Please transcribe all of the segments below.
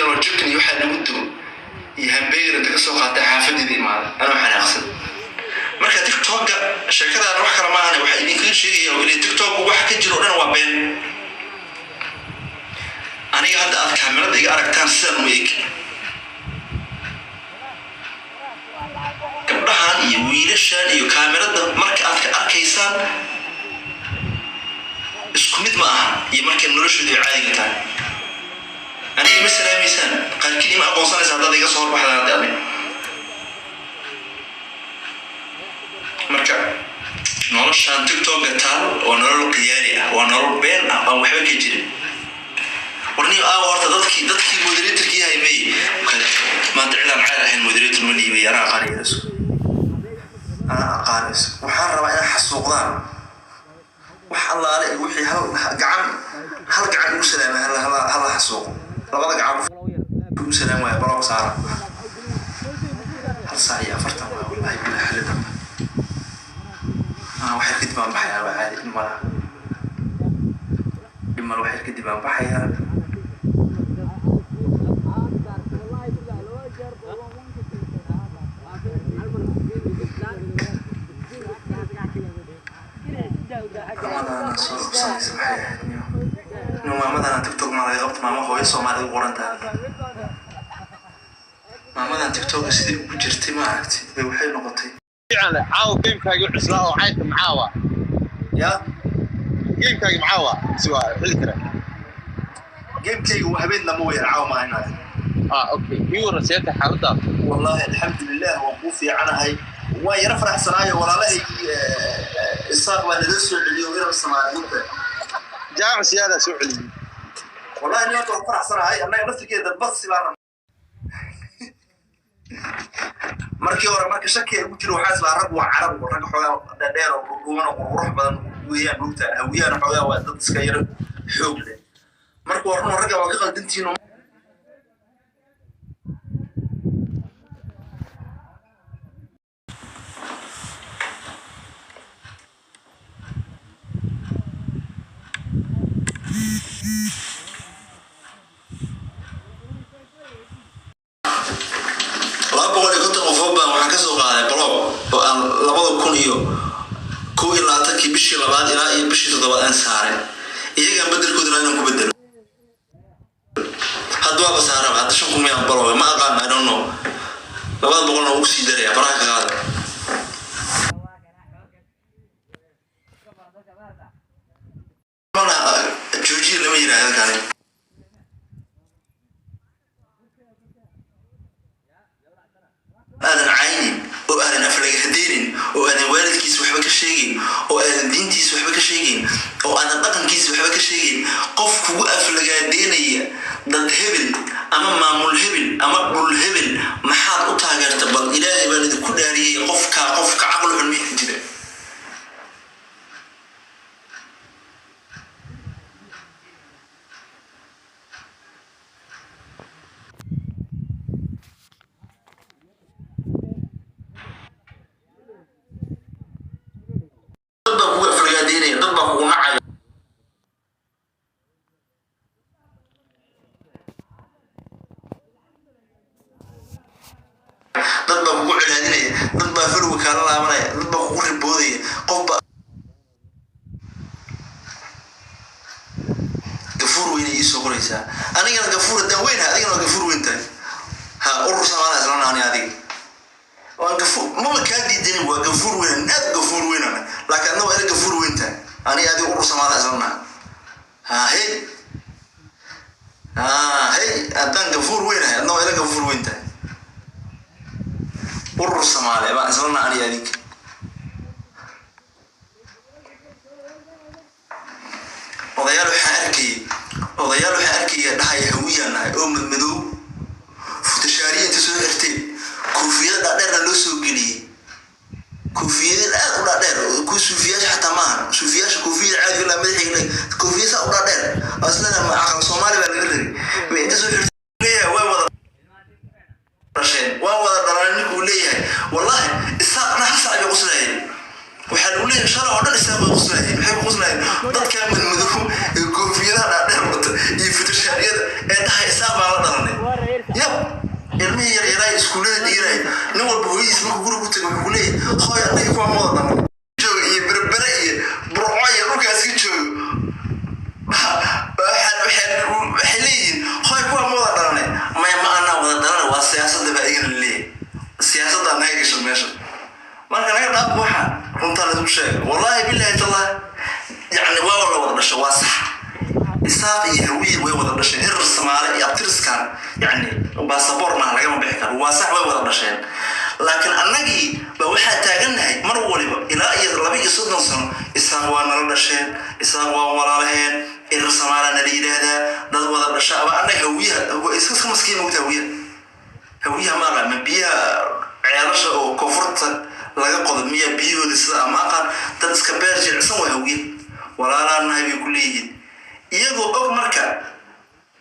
وجبكني واحد ودو يهبير انت كسو قاطع حافظي دي مال انا waxaan aqsan marka TikTok sheekada wax kala ma aha waxa idin ka sheegay oo kaliya TikTok wax ka jiro dhan waa been aniga hadda aad kaamirada iga aragtaan sidaan u eeg gabdhahan iyo wiilashan iyo kaamirada marka aad ka arkaysaan isku mid ma aha iyo marka noloshoodu caadiga tahay aniga مثلا ميسان قال كلمة أقوصان إذا هذا يقصر بحدا هذا مركب نورش عن تيك توك قتال ونور قياري ونور بين أو حبك يجري ورني ورت ضدك مديريتر كي هاي بي ما تعلم حاله الحين مديريتر من اللي بي أنا قارئ أنا قارئ وحرم أنا حسوقان وحلا علي وحي هل قعد مسلم هلا حسوق لبدا قعد مسلم ويا بروك صار هل صاحي أفرت والله بلا حلده واحد كدبا بحيا عادي إما واحد كدبا بحيا ماما تيك توك ما غيبت ماما هوي Soomaali qoranta maamadan TikTok sidii ku jirtay ma aragtay waxay noqotay يعني عاو جيمكاga cusla oo caynta macaawa ya جيمكاga macaawa su'aal xilkira جيمكاga waa habeen lama weeyar caaw ma inaa اوكي ميو رسيتها حالدا والله الحمد لله وقوف في عناهي ويا رفرح سرايا ولا له الصاق ولا دسو اليوم غير السماعه جامع سياده سعودي والله اني افرح سرايا انا نفسي كده بس بار markii hore marka shaki ugu jiro waxa isla rag waa carab rag xogaa dheer oo ruuman oo qurux badan weeyaan dhulta hawiyana xogaa waa dad iska yar xoog leh marka warno rag waa ka qaldantiin bishii labaad ilaa iyo bishii toddobaad aan saaray iyaga bedelkooda inaan ku bedelo hadwa ba saaray hadda 500 baro ma aqaan I don't know labada boqol oo sii daray faraha ka qaad mana jooji lama yiraahdo kale أنا عيني وأنا أفلق هديرين وأنا والد كيس وحبك الشيء وأنا دينتيس وحبك الشيء وأنا قطن كيس وحبك الشيء قف وأفلق هديني ضد هبل أما معمول هبل أما قبل هبل ما حد قطع جرتبل إلهي بلد كل هري قفك عقل علمي جدا أنا جالس قفور الدوين هذه أنا قفور وينتاي ها أرسل على زمان أنا هذه وأنا قفور ما كان دي دني وقفور وين ناد قفور وين أنا لكن أنا وأنا قفور وينتاي أنا هذه أرسل على زمان هي أدان قفور وين أنا وأنا قفور وينتاي أرسل على زمان أنا هذه odayaal waxa arkay dhahay hawiyana oo madmadow futashaariinta soo xirtay koofiyada dheer loo soo geliyay koofiyada aad u dheer ku suufiyaasha xataa ma aha suufiyaasha koofiyada caadi la madaxayna koofiyada u dheer aslana ma aqal Soomaali baa laga rabay way inta soo xirtay waa wada dhalaan ku leeyahay wallahi isaaqna xasaa ay qoslayeen waxa uu leeyahay shara oo dhan isaaq ay qoslayeen waxay qoslayeen dadka madmadow koofiyada dheer wata iyo futashaariyada ee dhahay isaaq baa la dhalanay يب ilmihii yaryaraay iskuullada dhiiray nin walba hooyadiis markuu guriga u tago wuxuu ku leeyahay hooy annaga kuwa mooda dhan jooga iyo berbere iyo burco iyo dhulkaas ka joogo waxay leeyihiin hooy kuwa mooda dhalane maya ma anaa wada dhalane waa siyaasadda baa igana leeyahay siyaasadda naga gasho meesha marka naga dhaaf waxa runtaa lagu sheegay wallaahi billaahi tallaah yacni waa la wada dhasho waa sax isaaq iyo hawiye way wada dhasheen hirar soomaali iyo abtiriskan yacni baasaboor maaha lagama bixi karo waa sax way wada dhasheen laakiin annagii baa waxaa taagannahay mar waliba ilaa iyo 2 sano isaaq waa nala dhasheen isaaq waa walaalaheen hirar soomaaliya nala yidhaahdaa dad wada dhasha aba annaga hawiyaha iska maskiin mogta hawiyaha maaqa ma biyaha ceelasha oo koonfurta laga qodo miya biyahooda sida ama aqaan dad iska beer jilicsan waa hawiye walaalaanahay bay ku leeyihiin iyagoo og marka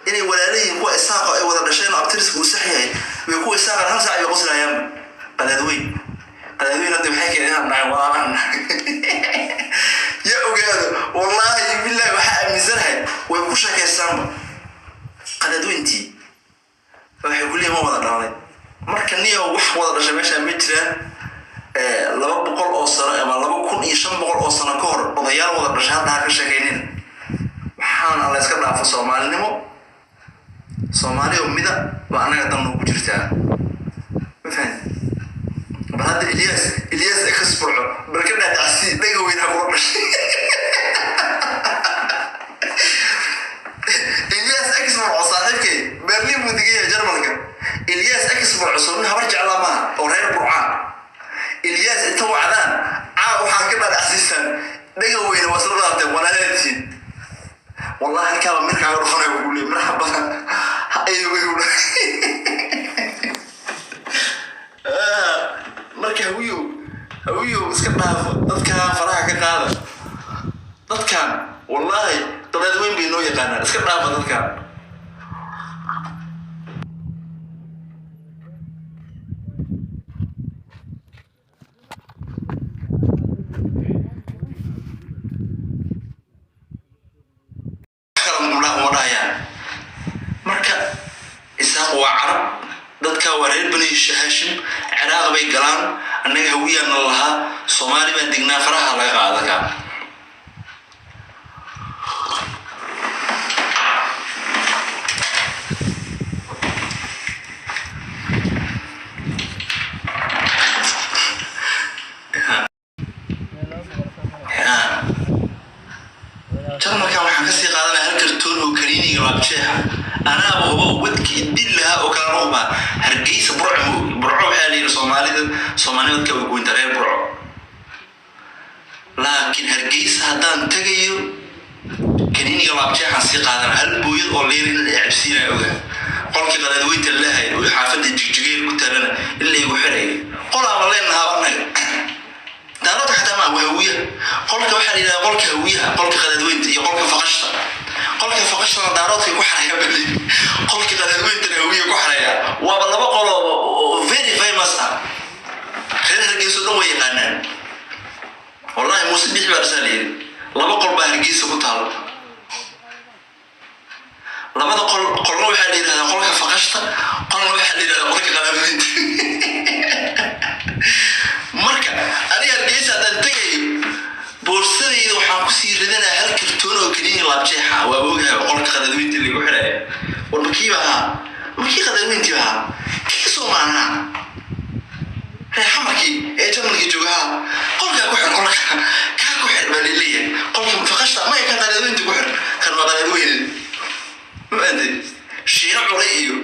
inay walaalayihiin kuwa isaaqa ay wada dhasheen abtiriska uu sax yahay way kuwa isaaqa hal saac ay qoslayaan qadaadweyn hadda waxay keenayaan nahay walaalaan ya ogaado wallaahi billahi waxaa aaminsanahay way ku shakaysaanba qadaadweyntii waxay ku leeyihiin ma wada dhalay marka niyo wax wada dhashay meesha ma jiraan 200 oo sano ama 2500 oo sano ka hor odayaal wada dhashay hadda ka shaqeyneen waxaan alla iska dhaafo Soomaalinimo Soomaaliyo mida waa anaga dan ugu jirtaa ma fahmin بعد إلياس إكسبرع بركنا تعسي دقوا هنا قرش إلياس إكسبرع صاحبك برلين مدقية جرمانك إلياس إكسبرع صورنها برجع لما أورير برعان إلياس إنتوا عدان وحاكمنا الأسيسان دقوا هنا وصلنا ولا هاتين والله الكلام منك على رخنا يقول لي مرحبا أيوه يقول marka hawiyo iska dhaafo dadka faraha ka qaada dadkan wallahi dad weyn bay noo yaqaanaan iska dhaafo dadkan marka isaaq waa carab dadka wareer bani Hashim Ciraaq bay galaan annaga hawiyana laha Soomaali baan dignaa faraha laga qaada ka marka waxaan ka sii qaadanaa hal kartoon oo kaliiniga laabjeexa أنا أبغى ودك يدلها وكانوا هرجيس برعو حالي Soomaalida dadka ugu intareer burco laakiin hargeysa hadaan tagayo kaniiniga laabjeexan si qaadan hal booyad oo leerin la cabsiinay oga qolkii qadaadweynta lahayd oo xaafadda jigjigeer ku talana ilaa igu xiray qolaba leenaha anaga daarada xataa ma hawiya qolka waxa la yiraahdaa qolka hawiyaha qolka qadaadweynta iyo qolka faqashta daaradka ku xaraya bali qolka qadaadweynta hawiya ku xaraya waa laba qol oo very famous ah hargeysa dhan way yaqaanaan wallahi muuse bixi baa arsalayeen laba qol baa hargeysa ku taal labada qolna waxa la yiraahdaa qolka faqashta qolna waxa la yiraahdaa qolka qadaadweynta marka aniga hargeysa hadaan tagayo boorsadayda waxaan ku sii ridanaa hal kartoon oo kaliya laabjeexa waa ogahay qolka qadaadweynta lagu xirayo warkiiba markii qadaadweyntii baa kii Soomaaliya حمركي جملك جوها قلك كحر قلك كحر بالليل قلك فقشت ما يكن قلادوين تكحر كان قلادوين ما أدري شيء عريو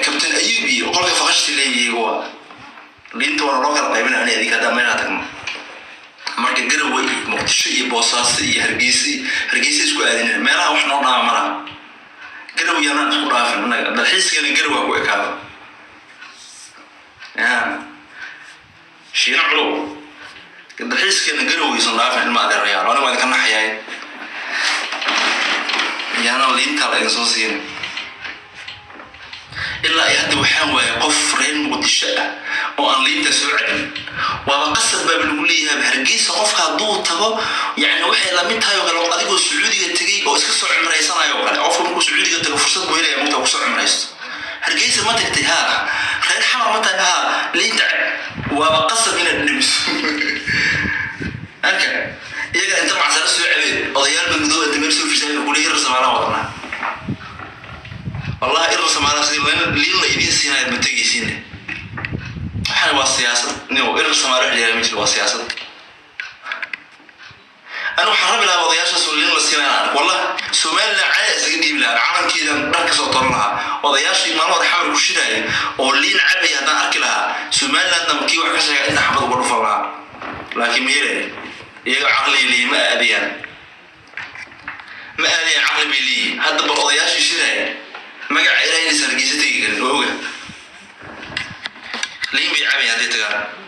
كابتن أيوبي وقلك فقشت اللي هو اللي أنت وأنا راجل قايمين عليه ذيك هذا ما يعتقد مرك جروي مقتشي بوصاصي هرجيسي سكوا هذين ما لا وحنا نوع مرة جروي أنا أسكت عارف أنا بالحس كان جروي أقوى كذا شيء نعلو قد حس كأن جروي صنعاف الماء الريال وأنا ما ذكرنا حياة يعني اللي أنت على إنسانين إلا يهدي وحام ويقف رين مقدشة وأن لين تسوعد وبقصد باب الولية بهرجيس قفها ضوء تبا يعني وحي لمتها يقول أديكو السعودية تجي أو إسكسر عمريسان يقول أوفر مكو سعودية تجي فرصة بويلة يموت أو كسر عمريس hargeysa ma tagtay haa reer xamar ma tahay haa liinta waa qasab inaad dhimiso halka iyaga inta macsaro soo celiyay odayaal badmadoow inta meel soo fishay ugu leeyahay Soomaaliya wadna wallahi ir Soomaaliya sidii liin la idin siinay ma tagaysiin waxana waa siyaasad niyo ir Soomaaliya xilliga ma jiro waa siyaasad أنا حرب لها وضياش سولين لسينا والله سومالنا عايز يجيب لها عمل كذا ركز وطلعها وضياش ما نور حمل كشري ولين عبي هذا أكلها سومالنا نمكي وحكي إن حمد غرفة لها لكن ميري يجوا عقلي لي ما أبيان عقلي لي هذا بضياش يشري ما قاعد إلهي سرقيستي وهو لين بيعبي هذه تجار